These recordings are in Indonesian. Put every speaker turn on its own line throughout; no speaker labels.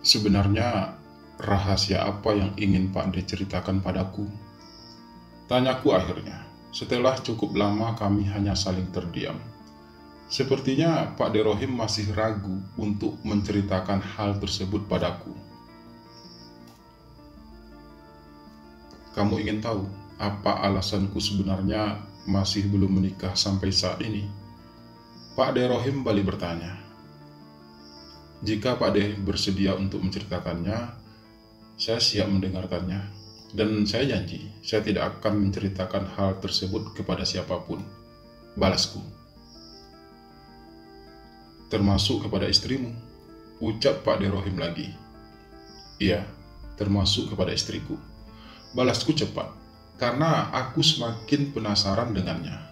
Sebenarnya, rahasia apa yang ingin Pak D ceritakan padaku? Tanyaku akhirnya, setelah cukup lama kami hanya saling terdiam. Sepertinya Pak D Rohim masih ragu untuk menceritakan hal tersebut padaku. Kamu ingin tahu apa alasanku sebenarnya masih belum menikah sampai saat ini? Pak D Rohim balik bertanya. Jika Pak D bersedia untuk menceritakannya, saya siap mendengarkannya. Dan saya janji, saya tidak akan menceritakan hal tersebut kepada siapapun. Balasku. Termasuk kepada istrimu, ucap Pak D Rohim lagi. Iya, termasuk kepada istriku. Balasku cepat, karena aku semakin penasaran dengannya.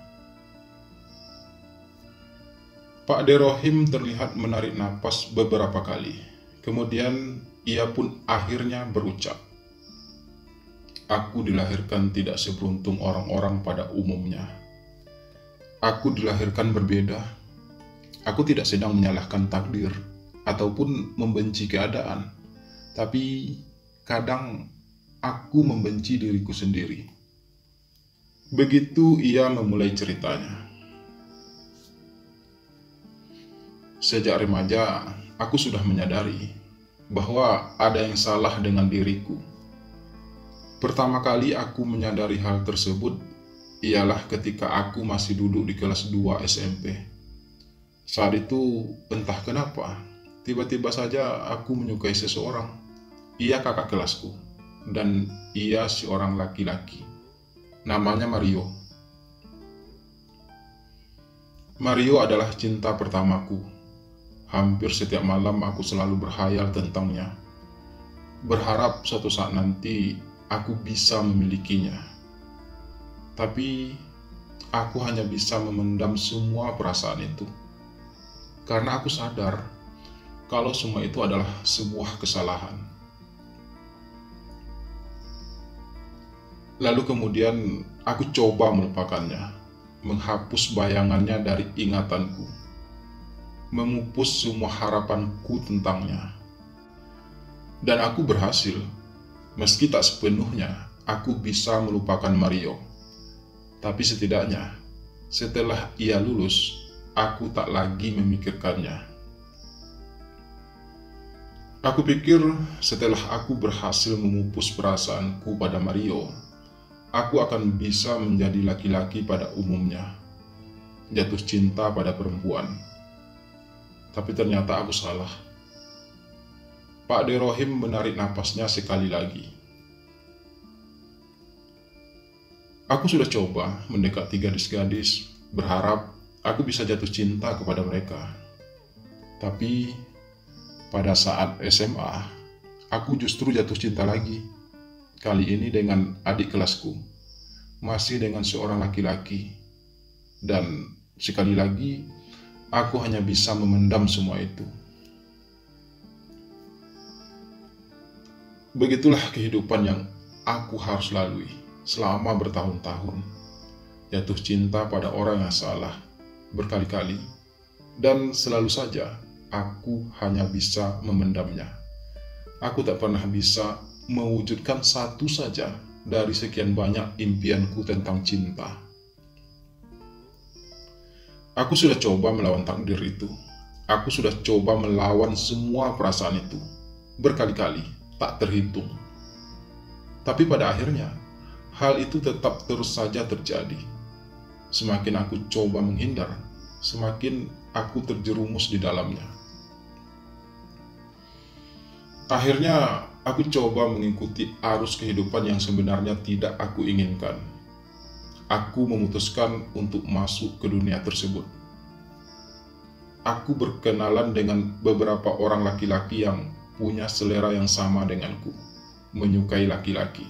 Pak D Rohim terlihat menarik napas beberapa kali. Kemudian ia pun akhirnya berucap, "Aku dilahirkan tidak seberuntung orang-orang pada umumnya. Aku dilahirkan berbeda. Aku tidak sedang menyalahkan takdir ataupun membenci keadaan. Tapi kadang aku membenci diriku sendiri." Begitu ia memulai ceritanya. Sejak remaja, aku sudah menyadari bahwa ada yang salah dengan diriku. Pertama kali aku menyadari hal tersebut ialah ketika aku masih duduk di kelas 2 SMP. Saat itu, entah kenapa, tiba-tiba saja aku menyukai seseorang. Ia kakak kelasku, dan ia seorang laki-laki. Namanya Mario. Mario adalah cinta pertamaku. Hampir setiap malam aku selalu berkhayal tentangnya, berharap suatu saat nanti aku bisa memilikinya. Tapi aku hanya bisa memendam semua perasaan itu, karena aku sadar kalau semua itu adalah sebuah kesalahan. Lalu kemudian aku coba melupakannya, menghapus bayangannya dari ingatanku, memupus semua harapanku tentangnya. Dan aku berhasil, meski tak sepenuhnya aku bisa melupakan Mario. Tapi setidaknya, setelah ia lulus, aku tak lagi memikirkannya. Aku pikir setelah aku berhasil memupus perasaanku pada Mario, aku akan bisa menjadi laki-laki pada umumnya, jatuh cinta pada perempuan. Tapi ternyata aku salah. Pak D Rohim menarik napasnya sekali lagi. Aku sudah coba mendekati gadis-gadis, berharap aku bisa jatuh cinta kepada mereka. Tapi pada saat SMA, aku justru jatuh cinta lagi. Kali ini dengan adik kelasku, masih dengan seorang laki-laki. Dan sekali lagi, aku hanya bisa memendam semua itu. Begitulah kehidupan yang aku harus lalui selama bertahun-tahun. Jatuh cinta pada orang yang salah berkali-kali, dan selalu saja aku hanya bisa memendamnya. Aku tak pernah bisa mewujudkan satu saja dari sekian banyak impianku tentang cinta. Aku sudah coba melawan takdir itu. Aku sudah coba melawan semua perasaan itu, berkali-kali, tak terhitung. Tapi pada akhirnya, hal itu tetap terus saja terjadi. Semakin aku coba menghindar, semakin aku terjerumus di dalamnya. Akhirnya, aku coba mengikuti arus kehidupan yang sebenarnya tidak aku inginkan. Aku memutuskan untuk masuk ke dunia tersebut. Aku berkenalan dengan beberapa orang laki-laki yang punya selera yang sama denganku, menyukai laki-laki.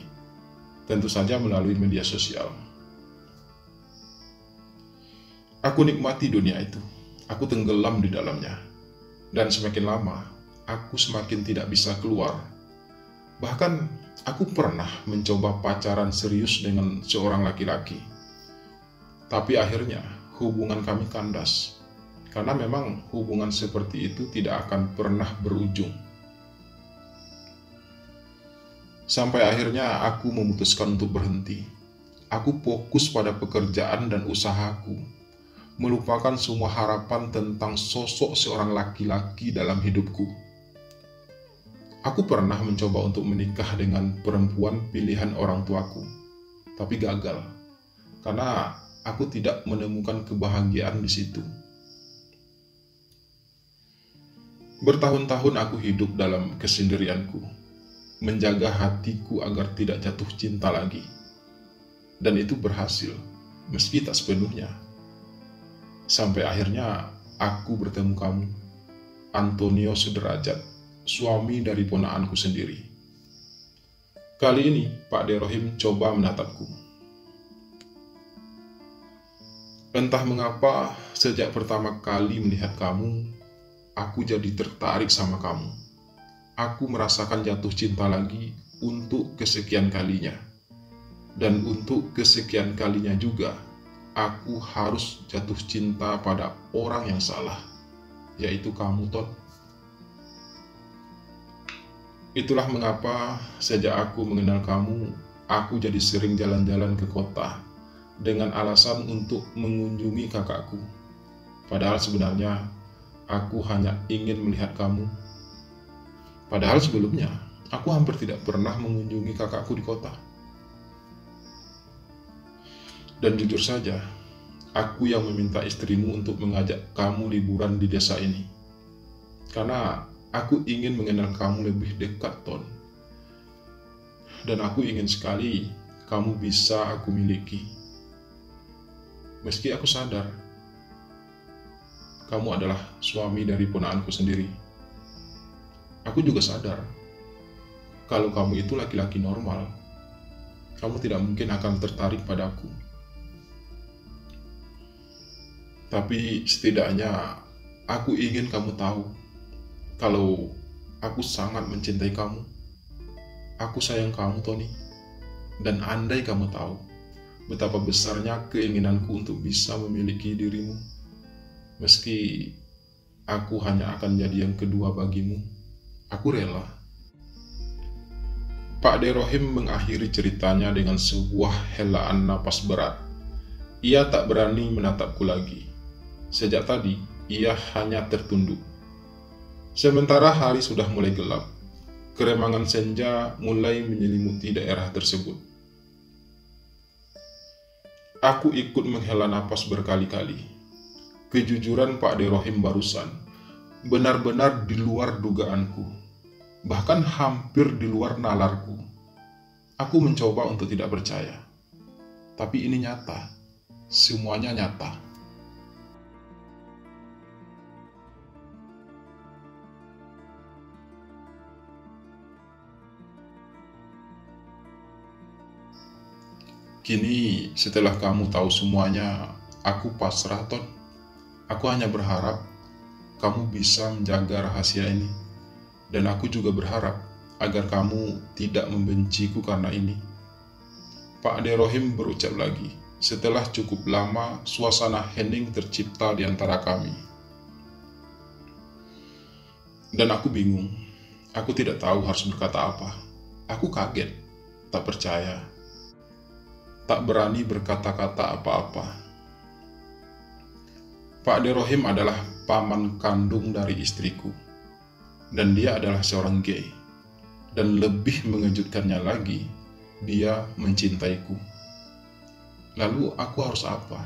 Tentu saja melalui media sosial. Aku nikmati dunia itu. Aku tenggelam di dalamnya. Dan semakin lama, aku semakin tidak bisa keluar. Bahkan, aku pernah mencoba pacaran serius dengan seorang laki-laki. Tapi akhirnya, hubungan kami kandas. Karena memang hubungan seperti itu tidak akan pernah berujung. Sampai akhirnya aku memutuskan untuk berhenti. Aku fokus pada pekerjaan dan usahaku, melupakan semua harapan tentang sosok seorang laki-laki dalam hidupku. Aku pernah mencoba untuk menikah dengan perempuan pilihan orang tuaku, tapi gagal, karena aku tidak menemukan kebahagiaan di situ. Bertahun-tahun aku hidup dalam kesendirianku, menjaga hatiku agar tidak jatuh cinta lagi. Dan itu berhasil, meski tak sepenuhnya. Sampai akhirnya aku bertemu kamu, Antonio Sudrajat, suami dari ponakanku sendiri. Kali ini Pak De Rohim coba menatapku. Entah mengapa sejak pertama kali melihat kamu, aku jadi tertarik sama kamu. Aku merasakan jatuh cinta lagi untuk kesekian kalinya. Dan untuk kesekian kalinya juga, aku harus jatuh cinta pada orang yang salah, yaitu kamu, Ton. Itulah mengapa sejak aku mengenal kamu, aku jadi sering jalan-jalan ke kota dengan alasan untuk mengunjungi kakakku. Padahal sebenarnya aku hanya ingin melihat kamu. Padahal sebelumnya, aku hampir tidak pernah mengunjungi kakakku di kota. Dan jujur saja, aku yang meminta istrimu untuk mengajak kamu liburan di desa ini. Karena aku ingin mengenal kamu lebih dekat, Ton. Dan aku ingin sekali kamu bisa aku miliki. Meski aku sadar, kamu adalah suami dari ponakanku sendiri. Aku juga sadar, kalau kamu itu laki-laki normal, kamu tidak mungkin akan tertarik padaku. Tapi setidaknya, aku ingin kamu tahu, kalau aku sangat mencintai kamu. Aku sayang kamu, Tony. Dan andai kamu tahu, betapa besarnya keinginanku untuk bisa memiliki dirimu, meski aku hanya akan jadi yang kedua bagimu, aku rela. Pak De Rohim mengakhiri ceritanya dengan sebuah helaan napas berat. Ia tak berani menatapku lagi. Sejak tadi, ia hanya tertunduk. Sementara hari sudah mulai gelap, keremangan senja mulai menyelimuti daerah tersebut. Aku ikut menghela napas berkali-kali. Kejujuran Pak De Rohim barusan benar-benar di luar dugaanku, bahkan hampir di luar nalarku. Aku mencoba untuk tidak percaya, tapi ini nyata, semuanya nyata. Kini setelah kamu tahu semuanya, aku pasrah, Ton. Aku hanya berharap kamu bisa menjaga rahasia ini. Dan aku juga berharap agar kamu tidak membenciku karena ini. Pak De Rohim berucap lagi, setelah cukup lama suasana hening tercipta di antara kami. Dan aku bingung, aku tidak tahu harus berkata apa. Aku kaget, tak percaya, tak berani berkata-kata apa-apa. Pak De Rohim adalah paman kandung dari istriku, dan dia adalah seorang gay. Dan lebih mengejutkannya lagi, dia mencintaiku. Lalu aku harus apa?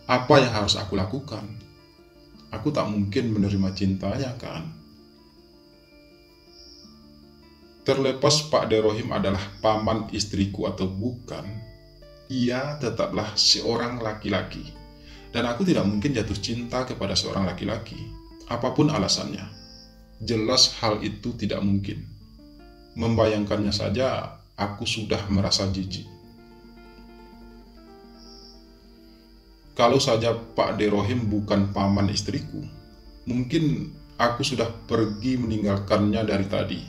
Apa yang harus aku lakukan? Aku tak mungkin menerima cintanya, kan? Terlepas Pak De Rohim adalah paman istriku atau bukan, ia tetaplah seorang laki-laki. Dan aku tidak mungkin jatuh cinta kepada seorang laki-laki, apapun alasannya. Jelas hal itu tidak mungkin. Membayangkannya saja, aku sudah merasa jijik. Kalau saja Pak De Rohim bukan paman istriku, mungkin aku sudah pergi meninggalkannya dari tadi.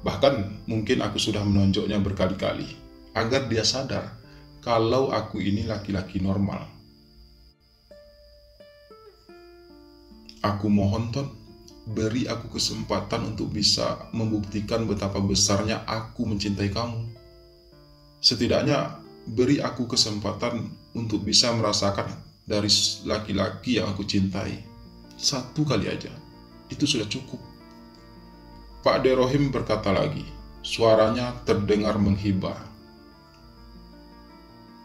Bahkan mungkin aku sudah menonjoknya berkali-kali, agar dia sadar kalau aku ini laki-laki normal. Aku mohon, Ton, beri aku kesempatan untuk bisa membuktikan betapa besarnya aku mencintai kamu. Setidaknya beri aku kesempatan untuk bisa merasakan dari laki-laki yang aku cintai. Satu kali aja, itu sudah cukup. Pak De Rohim berkata lagi, suaranya terdengar menghibah.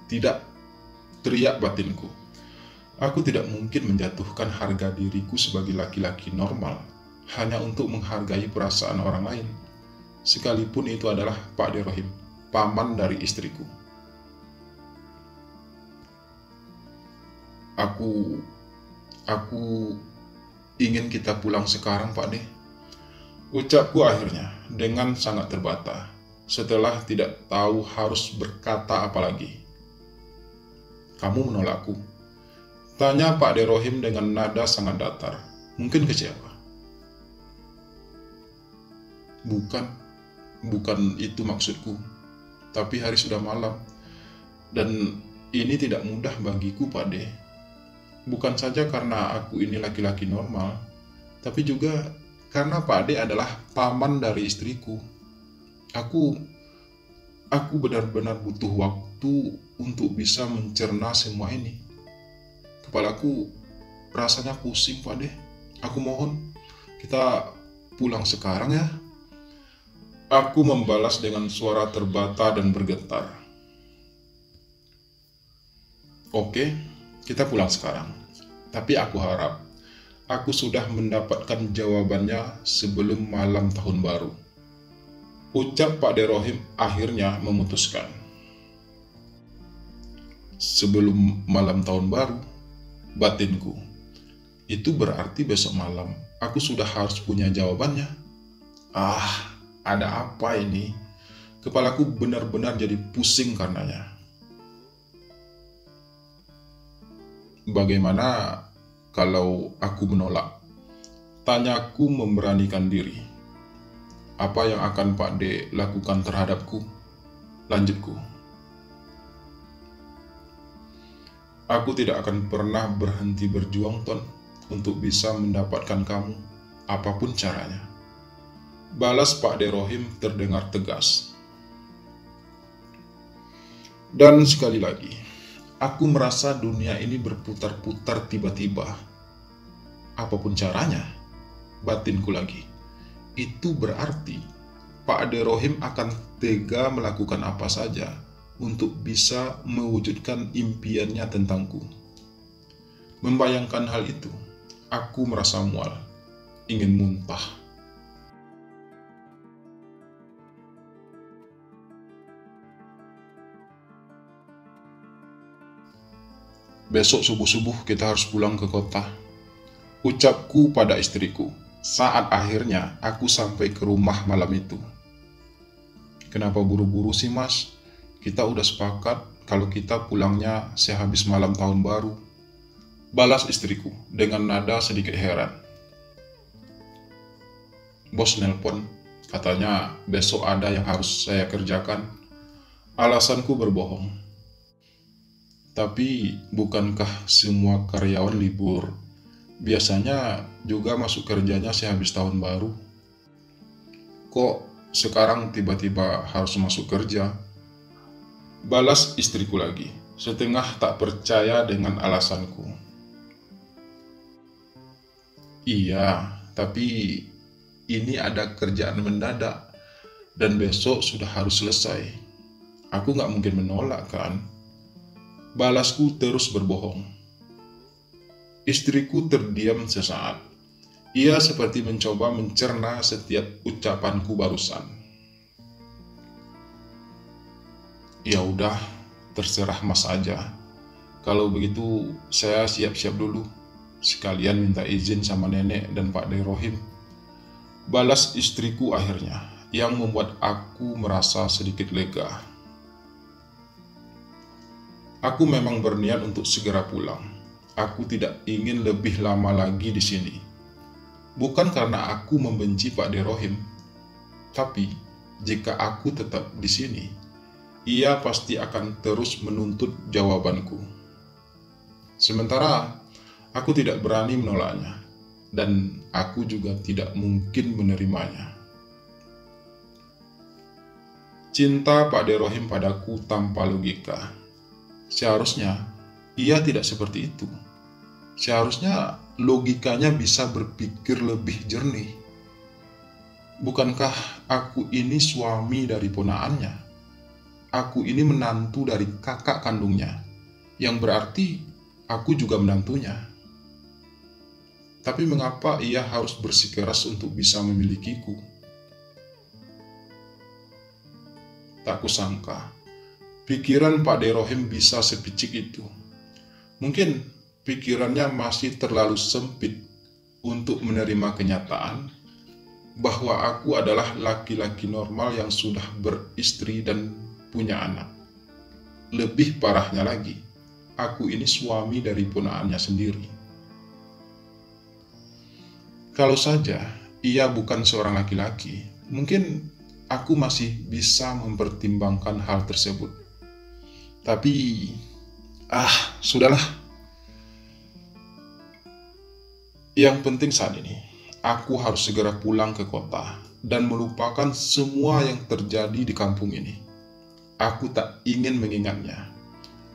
Tidak, teriak batinku. Aku tidak mungkin menjatuhkan harga diriku sebagai laki-laki normal hanya untuk menghargai perasaan orang lain, sekalipun itu adalah Pak De Rohim, paman dari istriku. Aku ingin kita pulang sekarang, Pak De. Ucapku akhirnya dengan sangat terbata setelah tidak tahu harus berkata apa lagi. Kamu menolakku? Tanya Pak De Rohim dengan nada sangat datar. Mungkin kecewa. Bukan itu maksudku. Tapi hari sudah malam. Dan ini tidak mudah bagiku, Pak De. Bukan saja karena aku ini laki-laki normal, tapi juga karena Pak De adalah paman dari istriku. Aku benar-benar butuh waktu untuk bisa mencerna semua ini. Kepalaku rasanya pusing, Pak De. Aku mohon, kita pulang sekarang ya. Aku membalas dengan suara terbata dan bergetar. Oke, kita pulang sekarang. Tapi aku harap aku sudah mendapatkan jawabannya sebelum malam tahun baru. Ucap Pak De Rohim akhirnya memutuskan. Sebelum malam tahun baru, batinku. Itu berarti besok malam aku sudah harus punya jawabannya. Ada apa ini? Kepalaku benar-benar jadi pusing karenanya. Bagaimana kalau aku menolak? Tanyaku memberanikan diri. Apa yang akan Pak D lakukan terhadapku? Lanjutku. Aku tidak akan pernah berhenti berjuang, Ton, untuk bisa mendapatkan kamu, apapun caranya. Balas Pak De Rohim terdengar tegas. Dan sekali lagi, aku merasa dunia ini berputar-putar tiba-tiba. Apapun caranya, batinku lagi. Itu berarti Pak De Rohim akan tega melakukan apa saja untuk bisa mewujudkan impiannya tentangku. Membayangkan hal itu, aku merasa mual, ingin muntah. Besok subuh-subuh kita harus pulang ke kota. Ucapku pada istriku saat akhirnya aku sampai ke rumah malam itu. Kenapa buru-buru sih, Mas? Kita udah sepakat kalau kita pulangnya sehabis malam tahun baru. Balas istriku dengan nada sedikit heran. Bos nelpon, katanya besok ada yang harus saya kerjakan. Alasanku berbohong. Tapi bukankah semua karyawan libur? Biasanya juga masuk kerjanya sehabis tahun baru. Kok sekarang tiba-tiba harus masuk kerja? Balas istriku lagi, setengah tak percaya dengan alasanku. Iya, tapi ini ada kerjaan mendadak dan besok sudah harus selesai. Aku nggak mungkin menolak kan? Balasku terus berbohong. Istriku terdiam sesaat. Ia seperti mencoba mencerna setiap ucapanku barusan. Ya udah, terserah Mas aja. Kalau begitu, saya siap-siap dulu. Sekalian minta izin sama nenek dan Pak De Rohim. Balas istriku akhirnya, yang membuat aku merasa sedikit lega. Aku memang berniat untuk segera pulang. Aku tidak ingin lebih lama lagi di sini. Bukan karena aku membenci Pak De Rohim, tapi jika aku tetap di sini, ia pasti akan terus menuntut jawabanku. Sementara aku tidak berani menolaknya, dan aku juga tidak mungkin menerimanya. Cinta Pak De Rohim padaku tanpa logika. Seharusnya ia tidak seperti itu. Seharusnya logikanya bisa berpikir lebih jernih. Bukankah aku ini suami dari ponaannya? Aku ini menantu dari kakak kandungnya, yang berarti aku juga menantunya. Tapi mengapa ia harus bersikeras untuk bisa memilikiku? Tak kusangka, pikiran Pak De Rohim bisa sepicik itu. Mungkin pikirannya masih terlalu sempit untuk menerima kenyataan bahwa aku adalah laki-laki normal yang sudah beristri dan punya anak. Lebih parahnya lagi, aku ini suami dari ponaannya sendiri. Kalau saja ia bukan seorang laki-laki, mungkin aku masih bisa mempertimbangkan hal tersebut. Tapi, sudahlah. Yang penting saat ini, aku harus segera pulang ke kota dan melupakan semua yang terjadi di kampung ini. Aku tak ingin mengingatnya.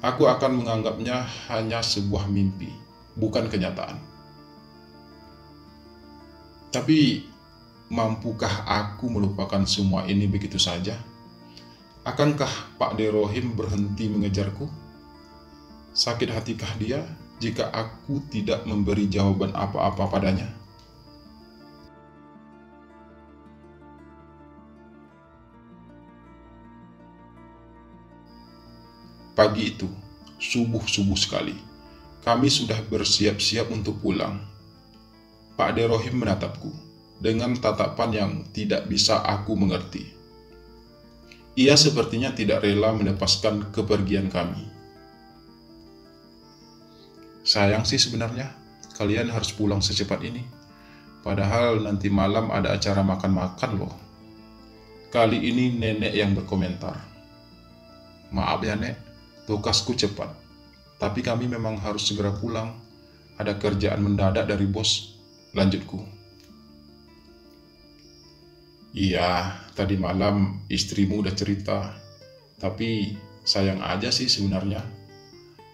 Aku akan menganggapnya hanya sebuah mimpi, bukan kenyataan. Tapi, mampukah aku melupakan semua ini begitu saja? Akankah Pak De Rohim berhenti mengejarku? Sakit hatikah dia jika aku tidak memberi jawaban apa-apa padanya? Pagi itu, subuh-subuh sekali, kami sudah bersiap-siap untuk pulang. Pak De Rohim menatapku dengan tatapan yang tidak bisa aku mengerti. Ia sepertinya tidak rela melepaskan kepergian kami. Sayang sih sebenarnya, kalian harus pulang secepat ini. Padahal nanti malam ada acara makan-makan loh. Kali ini nenek yang berkomentar. Maaf ya nek, tugasku cepat. Tapi kami memang harus segera pulang. Ada kerjaan mendadak dari bos, lanjutku. Iya, tadi malam istrimu udah cerita. Tapi sayang aja sih sebenarnya.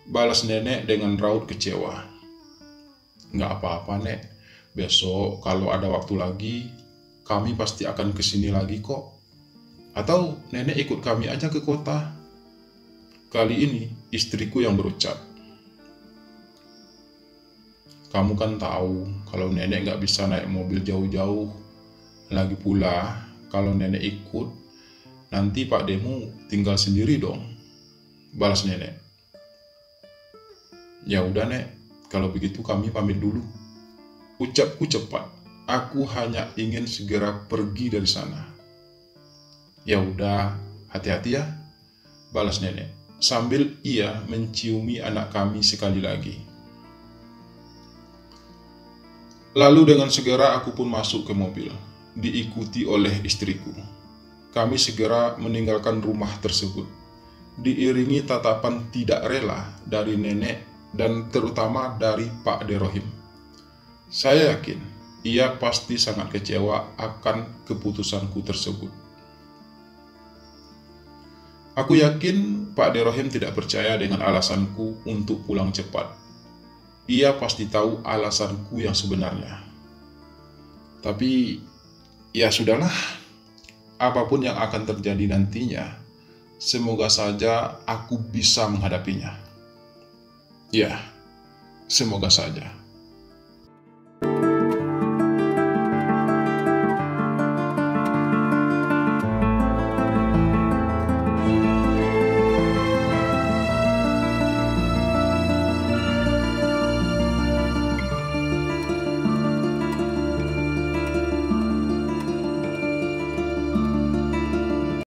Balas nenek dengan raut kecewa. Nggak apa-apa nek, besok kalau ada waktu lagi, kami pasti akan kesini lagi kok. Atau nenek ikut kami aja ke kota. Kali ini istriku yang berucap. Kamu kan tahu kalau nenek nggak bisa naik mobil jauh-jauh. Lagi pula, kalau nenek ikut, nanti Pak Demu tinggal sendiri dong. Balas nenek. Ya udah nek, kalau begitu kami pamit dulu. Ucapku cepat. Aku hanya ingin segera pergi dari sana. Ya udah, hati-hati ya. Balas nenek, sambil ia menciumi anak kami sekali lagi. Lalu dengan segera aku pun masuk ke mobil, diikuti oleh istriku. Kami segera meninggalkan rumah tersebut, diiringi tatapan tidak rela dari nenek dan terutama dari Pak De Rohim. Saya yakin ia pasti sangat kecewa akan keputusanku tersebut. Aku yakin Pak De Rohim tidak percaya dengan alasanku untuk pulang cepat. Ia pasti tahu alasanku yang sebenarnya. Tapi, ya sudahlah. Apapun yang akan terjadi nantinya, Semoga saja aku bisa menghadapinya. Ya, semoga saja.